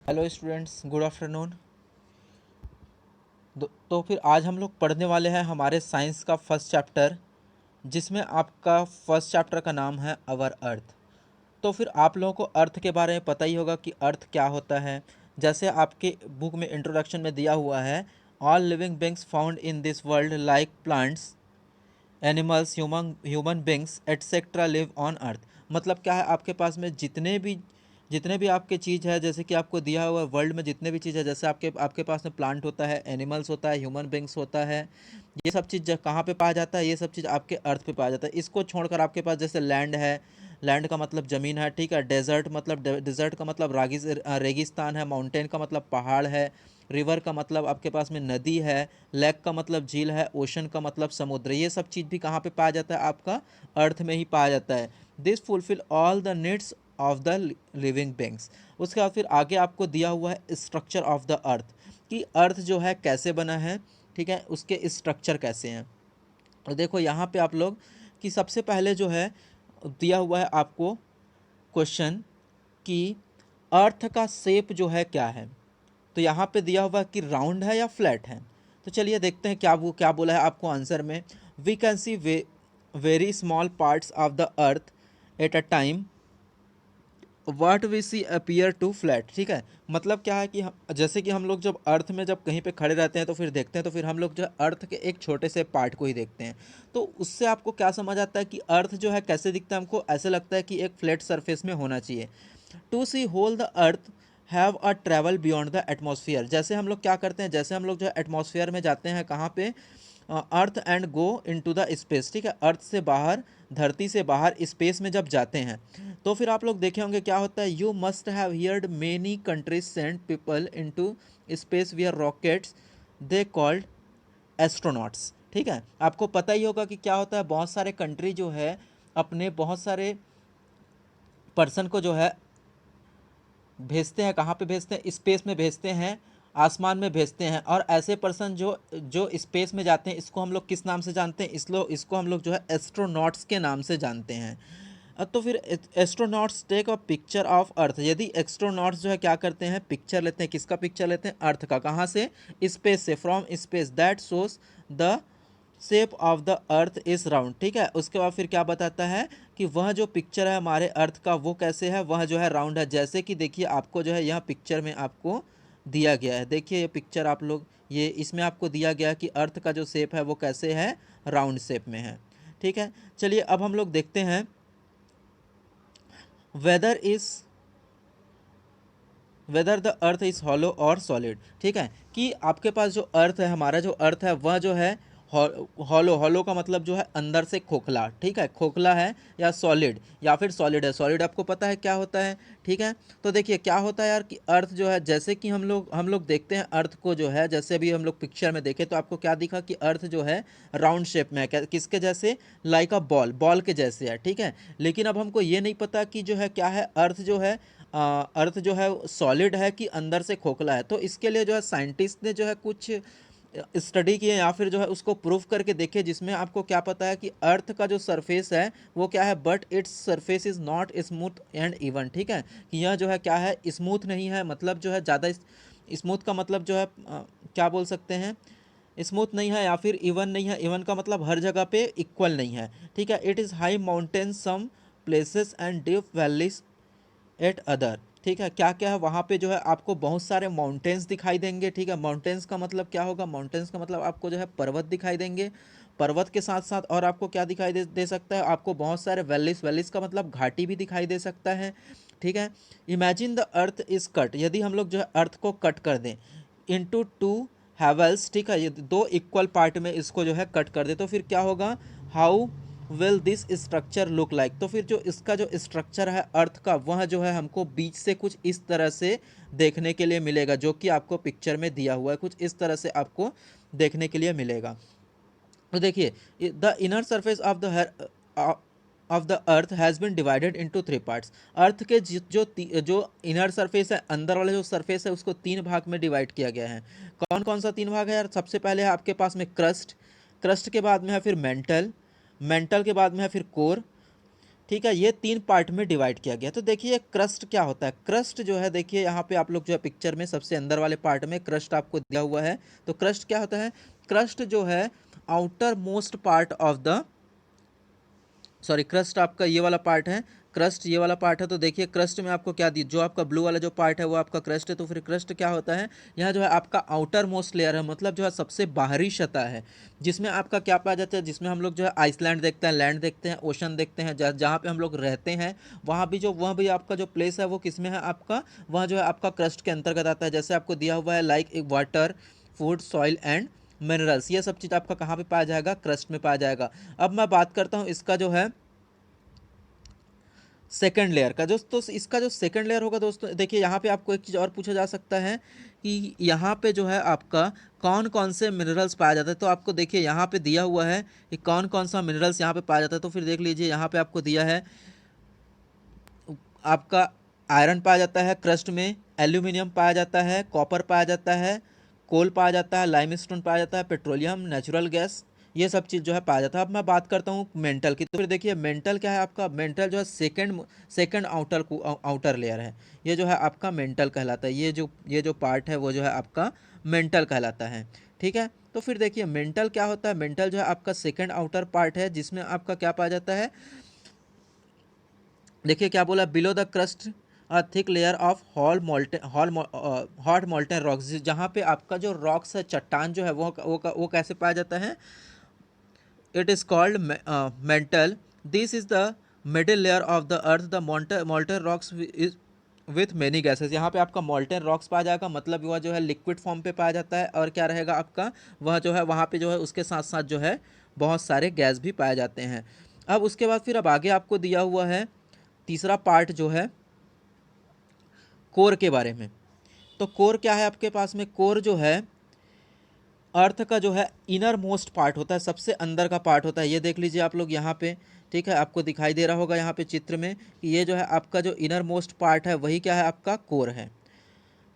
Hello students, good afternoon. तो फिर आज हम लोग पढ़ने वाले हैं हमारे साइंस का फर्स्ट चैप्टर, जिसमें आपका फर्स्ट चैप्टर का नाम है अवर अर्थ। तो फिर आप लोगों को अर्थ के बारे में पता ही होगा कि अर्थ क्या होता है। जैसे आपके बुक में इंट्रोडक्शन में दिया हुआ है, all living beings found in this world like plants, animals, human beings etcetera live on earth. मतलब क्या है, आपके पास में जितने भी आपके चीज़ है, जैसे कि आपको दिया हुआ वर्ल्ड में जितने भी चीज़ है, जैसे आपके आपके पास में प्लांट होता है, एनिमल्स होता है, ह्यूमन बींग्स होता है, ये सब चीज़ कहाँ पे पाया जाता है? ये सब चीज़ आपके अर्थ पे पाया जाता है। इसको छोड़कर आपके पास जैसे लैंड है, लैंड का मतलब ज़मीन है, ठीक है। डेजर्ट मतलब डेजर्ट का मतलब रेगिस्तान है। माउंटेन का मतलब पहाड़ है। रिवर का मतलब आपके पास में नदी है। लेक का मतलब झील है। ओशन का मतलब समुद्र। ये सब चीज़ भी कहाँ पे पाया जाता है? आपका अर्थ में ही पाया जाता है। This fulfil all the needs of the living beings. उसके बाद फिर आगे आपको दिया हुआ है स्ट्रक्चर ऑफ द अर्थ, कि अर्थ जो है कैसे बना है, ठीक है, उसके स्ट्रक्चर कैसे हैं। तो देखो यहाँ पे आप लोग कि सबसे पहले जो है दिया हुआ है आपको क्वेश्चन कि अर्थ का शेप जो है क्या है। तो यहाँ पे दिया हुआ है कि राउंड है या फ्लैट है। तो चलिए देखते हैं क्या बोला है आपको आंसर में। We can see very small parts of the earth at a time, what we see appear to flat. ठीक है, मतलब क्या है कि जैसे कि हम लोग जब अर्थ में जब कहीं पे खड़े रहते हैं तो फिर देखते हैं, तो फिर हम लोग जो है अर्थ के एक छोटे से पार्ट को ही देखते हैं। तो उससे आपको क्या समझ आता है कि अर्थ जो है कैसे दिखता है? हमको ऐसे लगता है कि एक फ्लैट सरफेस में होना चाहिए। To see whole the earth have a travel beyond the atmosphere. जैसे हम लोग क्या करते हैं, जैसे हम लोग जो है एटमॉस्फेयर में जाते हैं, कहाँ पे? Earth and go into the space. ठीक है, अर्थ से बाहर, धरती से बाहर स्पेस में जब जाते हैं, तो फिर आप लोग देखे होंगे क्या होता है। You must have heard many countries send people into space wear rockets they called astronauts. ठीक है, आपको पता ही होगा कि क्या होता है। बहुत सारे कंट्री जो है अपने बहुत सारे पर्सन को जो है भेजते हैं। कहाँ पे भेजते हैं? स्पेस में भेजते हैं, आसमान में भेजते हैं। और ऐसे पर्सन जो जो स्पेस में जाते हैं, इसको हम लोग किस नाम से जानते हैं? इसको हम लोग जो है एस्ट्रोनॉट्स के नाम से जानते हैं। तो फिर astronauts take a picture of earth. यदि एस्ट्रोनॉट्स जो है क्या करते हैं? पिक्चर लेते हैं। किसका पिक्चर लेते हैं? अर्थ का। कहाँ से? स्पेस से, from space. That shows the shape of the earth is round. ठीक है, उसके बाद फिर क्या बताता है कि वह जो पिक्चर है हमारे अर्थ का, वो कैसे है? वह जो है राउंड है। जैसे कि देखिए, आपको जो है यह पिक्चर में आपको दिया गया है। देखिए ये पिक्चर आप लोग, ये इसमें आपको दिया गया है कि अर्थ का जो शेप है वो कैसे है? राउंड शेप में है। ठीक है, चलिए अब हम लोग देखते हैं whether is whether the earth is hollow और सॉलिड। ठीक है, कि आपके पास जो अर्थ है, हमारा जो अर्थ है, वह जो है हॉलो। हॉलो का मतलब जो है अंदर से खोखला। ठीक है, खोखला है, या सॉलिड, या फिर सॉलिड है। सॉलिड आपको पता है क्या होता है? ठीक है, तो देखिए क्या होता है यार कि अर्थ जो है, जैसे कि हम लोग देखते हैं अर्थ को जो है, जैसे अभी हम लोग पिक्चर में देखे तो आपको क्या दिखा कि अर्थ जो है राउंड शेप में है। किसके जैसे? लाइक अ बॉल, बॉल के जैसे है। ठीक है, लेकिन अब हमको ये नहीं पता कि जो है क्या है, अर्थ जो है अर्थ जो है सॉलिड है कि अंदर से खोखला है। तो इसके लिए जो है साइंटिस्ट ने जो है कुछ स्टडी किए, या फिर जो है उसको प्रूफ करके देखे, जिसमें आपको क्या पता है कि अर्थ का जो सरफेस है वो क्या है, but its surface is not smooth and even. ठीक है, कि यह जो है क्या है, स्मूथ नहीं है। मतलब जो है ज़्यादा स्मूथ का मतलब जो है क्या बोल सकते हैं, स्मूथ नहीं है, या फिर इवन नहीं है। इवन का मतलब हर जगह पे इक्वल नहीं है। ठीक है, it is high mountain some places and deep valleys at other. ठीक है, क्या क्या है वहाँ पे? जो है आपको बहुत सारे माउंटेन्स दिखाई देंगे। ठीक है, माउंटेन्स का मतलब क्या होगा? माउंटेन्स का मतलब आपको जो है पर्वत दिखाई देंगे। पर्वत के साथ साथ और आपको क्या दिखाई दे सकता है? आपको बहुत सारे वैलीज, वैलीज का मतलब घाटी भी दिखाई दे सकता है। ठीक है, imagine the earth is cut. यदि हम लोग जो है अर्थ को कट कर दें इंटू टू हैवल्स, ठीक है, ये दो इक्वल पार्ट में इसको जो है कट कर दे, तो फिर क्या होगा? How will this structure look like. तो फिर जो इसका जो स्ट्रक्चर है अर्थ का, वह जो है हमको बीच से कुछ इस तरह से देखने के लिए मिलेगा, जो कि आपको पिक्चर में दिया हुआ है। कुछ इस तरह से आपको देखने के लिए मिलेगा। तो देखिए, the inner surface of the earth has been divided into three parts. Earth के जो इनर सरफेस है, अंदर वाला जो सरफेस है, उसको तीन भाग में डिवाइड किया गया है। कौन कौन सा तीन भाग है यार? सबसे पहले है आपके पास में क्रस्ट, क्रस्ट के बाद में है फिर मेंटल, मेंटल के बाद में है फिर कोर, ठीक है, ये 3 पार्ट में डिवाइड किया गया। तो देखिए क्रस्ट क्या होता है। क्रस्ट जो है देखिए यहाँ पे आप लोग जो है पिक्चर में सबसे अंदर वाले पार्ट में क्रस्ट आपको दिया हुआ है। तो क्रस्ट क्या होता है? क्रस्ट जो है outer most part of the, sorry, crust आपका ये वाला पार्ट है, क्रस्ट ये वाला पार्ट है। तो देखिए क्रस्ट में आपको क्या दी, जो आपका ब्लू वाला जो पार्ट है वो आपका क्रस्ट है। तो फिर क्रस्ट क्या होता है? यहाँ जो है आपका आउटर मोस्ट लेयर है, मतलब जो है सबसे बाहरी सतह है, जिसमें आपका क्या पाया जाता है, जिसमें हम लोग जो है आइसलैंड देखते हैं, लैंड देखते हैं, ओशन देखते हैं, जहाँ पे हम लोग रहते हैं, वहाँ भी जो, वहाँ भी आपका जो प्लेस है वो किस में है आपका, वहाँ जो है आपका क्रस्ट के अंतर्गत आता है। जैसे आपको दिया हुआ है लाइक एक water, food, soil and minerals, ये सब चीज़ आपका कहाँ पे पाया जाएगा? क्रस्ट में पाया जाएगा। अब मैं बात करता हूँ इसका जो है सेकंड लेयर का। जो तो इसका जो सेकंड लेयर होगा दोस्तों, देखिए यहाँ पे आपको एक चीज़ और पूछा जा सकता है कि यहाँ पे जो है आपका कौन कौन से मिनरल्स पाया जाता है। तो आपको देखिए यहाँ पे दिया हुआ है कि कौन कौन सा मिनरल्स यहाँ पे पाया जाता है। तो फिर देख लीजिए यहाँ पे आपको दिया है आपका आयरन पाया जाता है क्रस्ट में, एल्यूमिनियम पाया जाता है, कॉपर पाया जाता है, कोल पाया जाता है, लाइमस्टोन पाया जाता है, पेट्रोलियम, नेचुरल गैस, ये सब चीज़ जो है पाया जाता है। अब मैं बात करता हूँ मेंटल की। तो फिर देखिए मेंटल क्या है आपका? मेंटल जो है सेकंड आउटर लेयर है, ये जो है आपका मेंटल कहलाता है। ये जो पार्ट है वो जो है आपका मेंटल कहलाता है। ठीक है, तो फिर देखिए मेंटल क्या होता है? मेंटल जो है आपका सेकंड आउटर पार्ट है, जिसमें आपका क्या पाया जाता है? देखिए क्या बोला, below the crust a thick layer of hot molten rocks, जहाँ पे आपका जो रॉक्स है, चट्टान जो है वो कैसे पाया जाता है? It is called mental. This is the middle layer of the earth, the molten rocks is with many gases. यहाँ पे आपका मोल्टेन रॉक्स पाया जाएगा, मतलब वह जो है लिक्विड फॉर्म पे पाया जाता है। और क्या रहेगा आपका, वह जो है वहाँ पे जो है उसके साथ साथ जो है बहुत सारे गैस भी पाए जाते हैं। अब उसके बाद फिर अब आगे आपको दिया हुआ है तीसरा पार्ट जो है कोर के बारे में। तो कोर क्या है आपके पास में? कोर जो है अर्थ का जो है इनर मोस्ट पार्ट होता है, सबसे अंदर का पार्ट होता है। ये देख लीजिए आप लोग यहाँ पे, ठीक है, आपको दिखाई दे रहा होगा यहाँ पे चित्र में कि ये जो है आपका जो इनर मोस्ट पार्ट है वही क्या है आपका कोर है।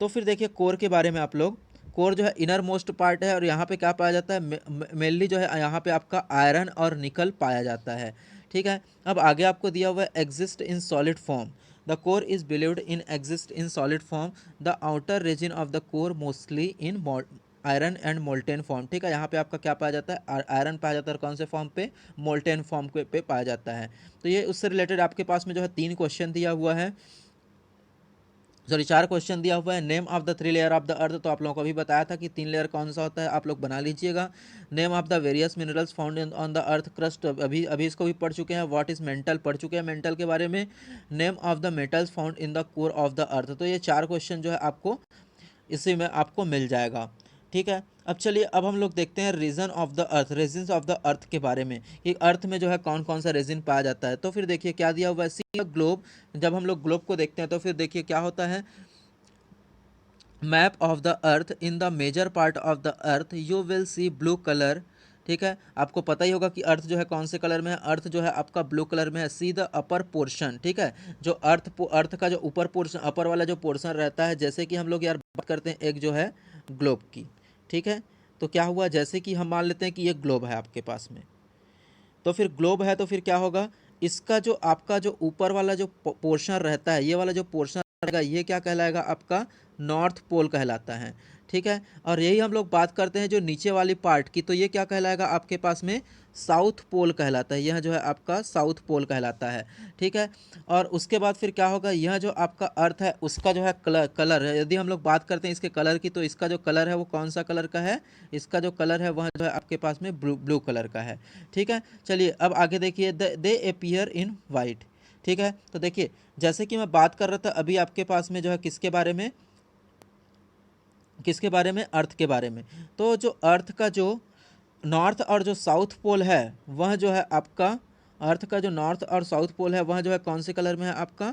तो फिर देखिए कोर के बारे में आप लोग, कोर जो है इनर मोस्ट पार्ट है और यहाँ पे क्या पाया जाता है? मेनली जो है यहाँ पे आपका आयरन और निकल पाया जाता है। ठीक है, अब आगे आपको दिया हुआ है exist in solid form. The core is believed in exist in solid form, the outer region of the core mostly in iron and molten form. ठीक है, यहाँ पे आपका क्या पाया जाता है? आयरन पाया जाता है। कौन से फॉर्म पे? मोल्टेन फॉर्म पे पाया जाता है। तो ये उससे रिलेटेड आपके पास में जो है 3 क्वेश्चन दिया हुआ है, सॉरी 4 क्वेश्चन दिया हुआ है। Name of the 3 layer of the अर्थ, तो आप लोगों को अभी बताया था कि 3 लेयर कौन सा होता है, आप लोग बना लीजिएगा। Name of the various minerals found on the earth crust, अभी अभी इसको भी पढ़ चुके हैं। व्हाट इज मेंटल पढ़ चुके हैं मेंटल के बारे में। Name of the metals found in the core of the अर्थ। तो ये 4 क्वेश्चन जो है आपको इसी में आपको मिल जाएगा। ठीक है, अब चलिए अब हम लोग देखते हैं region of the earth, regions of the earth के बारे में कि अर्थ में जो है कौन कौन सा रीजन पाया जाता है। तो फिर देखिए क्या दिया हुआ है, सी ग्लोब। जब हम लोग ग्लोब को देखते हैं तो फिर देखिए क्या होता है, map of the earth, in the major part of the earth you will see blue colour. ठीक है, आपको पता ही होगा कि अर्थ जो है कौन से कलर में है, अर्थ जो है आपका ब्लू कलर में है। सी द अपर पोर्शन, ठीक है, जो अर्थ का जो ऊपर पोर्शन, अपर वाला जो पोर्शन रहता है, जैसे कि हम लोग यार बात करते हैं एक जो है ग्लोब की। ठीक है, तो क्या हुआ, जैसे कि हम मान लेते हैं कि ये ग्लोब है आपके पास में, तो फिर ग्लोब है तो फिर क्या होगा, इसका जो आपका जो ऊपर वाला जो पोर्शन रहता है, ये वाला जो पोर्शन रहेगा, ये क्या कहलाएगा आपका नॉर्थ पोल कहलाता है। ठीक है, और यही हम लोग बात करते हैं जो नीचे वाली पार्ट की, तो ये क्या कहलाएगा आपके पास में साउथ पोल कहलाता है। यह जो है आपका साउथ पोल कहलाता है। ठीक है, और उसके बाद फिर क्या होगा, यह जो आपका अर्थ है उसका जो है कलर है, यदि हम लोग बात करते हैं इसके कलर की, तो इसका जो कलर है वो कौन सा कलर का है, इसका जो कलर है वह जो है आपके पास में ब्लू कलर का है। ठीक है, चलिए अब आगे देखिए, दे अपीयर इन वाइट। ठीक है, तो देखिए जैसे कि मैं बात कर रहा था अभी आपके पास में जो है किसके बारे में, किसके बारे में, अर्थ के बारे में। तो जो अर्थ का जो नॉर्थ और जो साउथ पोल है वह जो है आपका, अर्थ का जो नॉर्थ और साउथ पोल है वह जो है कौन से कलर में है आपका,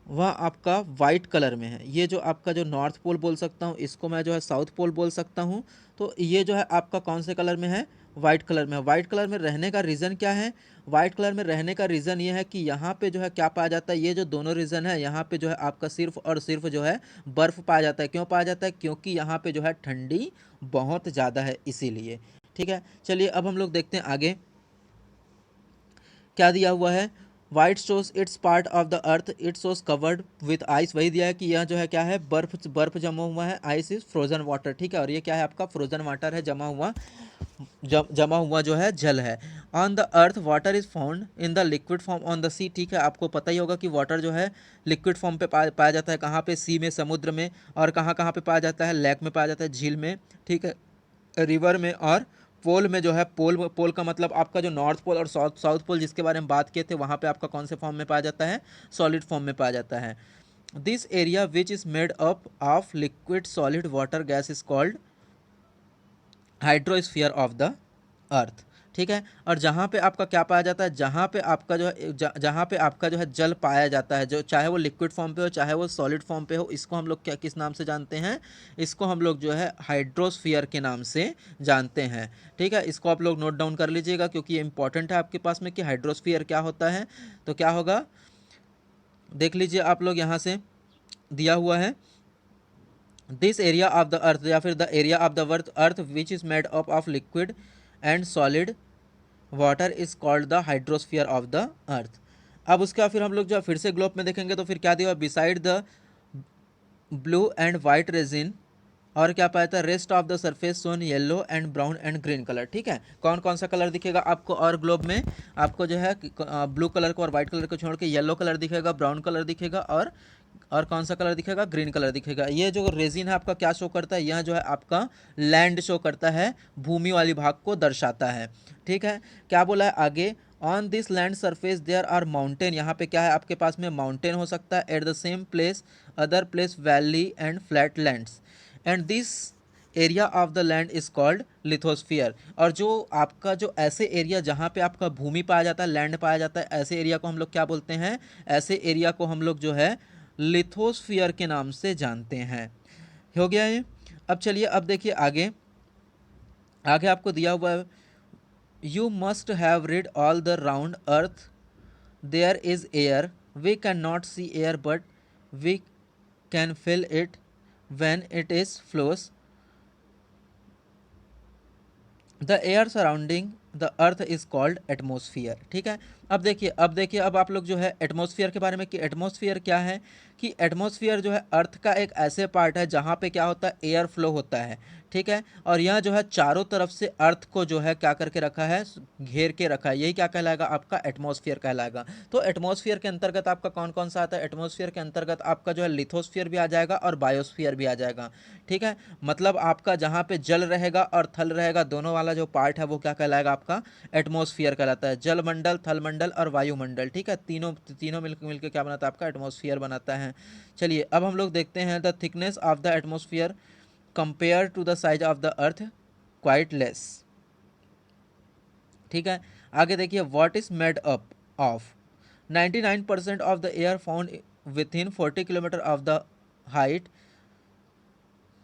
वह आपका वाइट कलर में है। ये जो आपका जो नॉर्थ पोल बोल सकता हूँ, इसको मैं जो है साउथ पोल बोल सकता हूँ। तो ये जो है आपका कौन से कलर में है, वाइट कलर में है। वाइट कलर में रहने का रीज़न क्या है, वाइट कलर में रहने का रीज़न ये है कि यहाँ पे जो है क्या पाया जाता है, ये जो दोनों रीज़न है यहाँ पे जो है आपका सिर्फ और सिर्फ जो है बर्फ़ पाया जाता है। क्यों पाया जाता है, क्योंकि यहाँ पे जो है ठंडी बहुत ज़्यादा है इसीलिए। ठीक है, चलिए अब हम लोग देखते हैं आगे क्या दिया हुआ है। White shows it's part of the earth, it shows covered with ice, वही दिया है कि यह जो है क्या है, बर्फ बर्फ जमा हुआ है, आइस इज फ्रोजन वाटर, ठीक है। और ये क्या है आपका फ्रोजन वाटर है, जमा हुआ जो है जल है। On the earth water is found in the liquid form on the sea, ठीक है। आपको पता ही होगा कि वाटर जो है लिक्विड फॉर्म पे पाया जाता है, कहाँ पे, सी में, समुद्र में, और कहाँ कहाँ पे पाया जाता है, लेक में पाया जाता है, झील में, ठीक है, रिवर में, और पोल में जो है, पोल का मतलब आपका जो नॉर्थ पोल और साउथ पोल जिसके बारे में बात किए थे, वहाँ पे आपका कौन से फॉर्म में पाया जाता है, सॉलिड फॉर्म में पाया जाता है। This area which is made up of liquid solid water gas is called hydrosphere of the अर्थ, ठीक है। और जहाँ पे आपका क्या पाया जाता है, जहाँ पे आपका जो है जहाँ पे आपका जो है जल पाया जाता है, जो चाहे वो लिक्विड फॉर्म पे हो चाहे वो सॉलिड फॉर्म पे हो, इसको हम लोग क्या किस नाम से जानते हैं, इसको हम लोग जो है हाइड्रोस्फीयर के नाम से जानते हैं, ठीक है। इसको आप लोग नोट डाउन कर लीजिएगा क्योंकि ये इंपॉर्टेंट है आपके पास में कि हाइड्रोस्फीयर क्या होता है। तो क्या होगा, देख लीजिए आप लोग, यहाँ से दिया हुआ है, दिस एरिया ऑफ द अर्थ, या फिर the area of the earth which is made up of liquid and solid water is called the hydrosphere of the अर्थ। अब उसके बाद फिर हम लोग जो फिर से ग्लोब में देखेंगे तो फिर क्या दिया, beside the blue and white region, और क्या पाया था, rest of the surface shown yellow and brown and green colour, ठीक है। कौन कौन सा कलर दिखेगा आपको, और ग्लोब में आपको जो है ब्लू कलर को और वाइट कलर को छोड़ के येलो कलर दिखेगा, ब्राउन कलर दिखेगा, और कौन सा कलर दिखेगा, ग्रीन कलर दिखेगा। ये जो रेजिन है आपका क्या शो करता है, यह जो है आपका लैंड शो करता है, भूमि वाली भाग को दर्शाता है, ठीक है। क्या बोला है आगे, on this land surface there are mountain, यहाँ पे क्या है आपके पास में, माउंटेन हो सकता है, at the same place other place valley and flat lands, and this area of the land is called lithosphere. और जो आपका जो ऐसे एरिया जहाँ पे आपका भूमि पाया जाता है, लैंड पाया जाता है, ऐसे एरिया को हम लोग क्या बोलते हैं, ऐसे एरिया को हम लोग जो है लिथोस्फियर के नाम से जानते हैं। हो गया ये। अब चलिए, अब देखिए आगे, आगे आपको दिया हुआ है, you must have read all the round earth there is air, we can not see air but we can feel it when it is flows, the air surrounding the earth is called atmosphere, ठीक है। अब देखिए अब आप लोग जो है atmosphere के बारे में, कि एटमॉस्फेयर क्या है, कि एटमॉस्फेयर जो है अर्थ का एक ऐसे पार्ट है जहाँ पे क्या होता है, एयर फ्लो होता है, ठीक है। और यह जो है चारों तरफ से अर्थ को जो है क्या करके रखा है, घेर के रखा है, यही क्या कहलाएगा, आपका एटमॉस्फेयर कहलाएगा। तो एटमॉस्फेयर के अंतर्गत आपका कौन कौन सा आता है, एटमॉस्फेयर के अंतर्गत आपका जो है लिथोस्फीयर भी आ जाएगा और बायोस्फीयर भी आ जाएगा, ठीक है। मतलब आपका जहाँ पे जल रहेगा और थल रहेगा, दोनों वाला जो पार्ट है वो क्या कहलाएगा, आपका एटमॉस्फेयर कहलाता है। जलमंडल, थलमंडल और वायुमंडल, ठीक है, तीनों तीनों मिलकर क्या बनाता है, आपका एटमॉस्फेयर बनाता है। चलिए अब हम लोग देखते हैं, the thickness of the atmosphere compare to the size of the earth quite less, ठीक है। आगे देखिए, what is made up of, 99% of the air found within 40 kilometre of the height,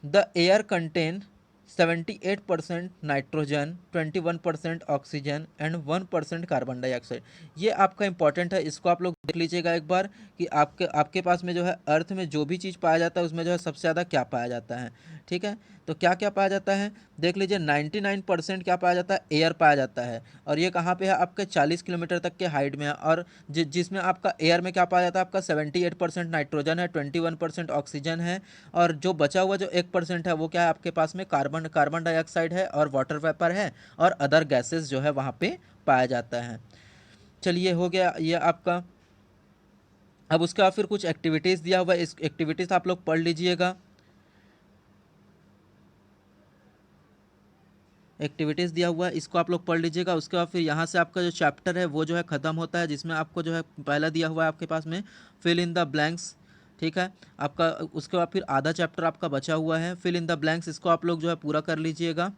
the air contain 78% nitrogen, 21% oxygen and 1% carbon dioxide. ये आपका important है, इसको आप लोग देख लीजिएगा एक बार, कि आपके आपके पास में जो है अर्थ में जो भी चीज़ पाया जाता है उसमें जो है सबसे ज़्यादा क्या पाया जाता है, ठीक है। तो क्या क्या पाया जाता है, देख लीजिए, 99% क्या पाया जाता है, एयर पाया जाता है, और ये कहाँ पे है, आपके 40 किलोमीटर तक के हाइट में है। और जिसमें आपका एयर में क्या पाया जाता है, आपका 78% नाइट्रोजन है, 21% ऑक्सीजन है, और जो बचा हुआ जो 1% है वो क्या है, आपके पास में कार्बन डाइऑक्साइड है और वाटर वेपर है, और अदर गैसेस जो है वहाँ पे पाया जाता है। चलिए हो गया ये आपका। अब उसके बाद फिर कुछ एक्टिविटीज़ दिया हुआ है, इस एक्टिविटीज़ आप लोग पढ़ लीजिएगा। एक्टिविटीज़ दिया हुआ है, इसको आप लोग पढ़ लीजिएगा। उसके बाद फिर यहाँ से आपका जो चैप्टर है वो जो है ख़त्म होता है, जिसमें आपको जो है पहला दिया हुआ है आपके पास में फिल इन द ब्लैंक्स, ठीक है आपका। उसके बाद फिर आधा चैप्टर आपका बचा हुआ है, फिल इन द ब्लैंक्स, इसको आप लोग जो है पूरा कर लीजिएगा।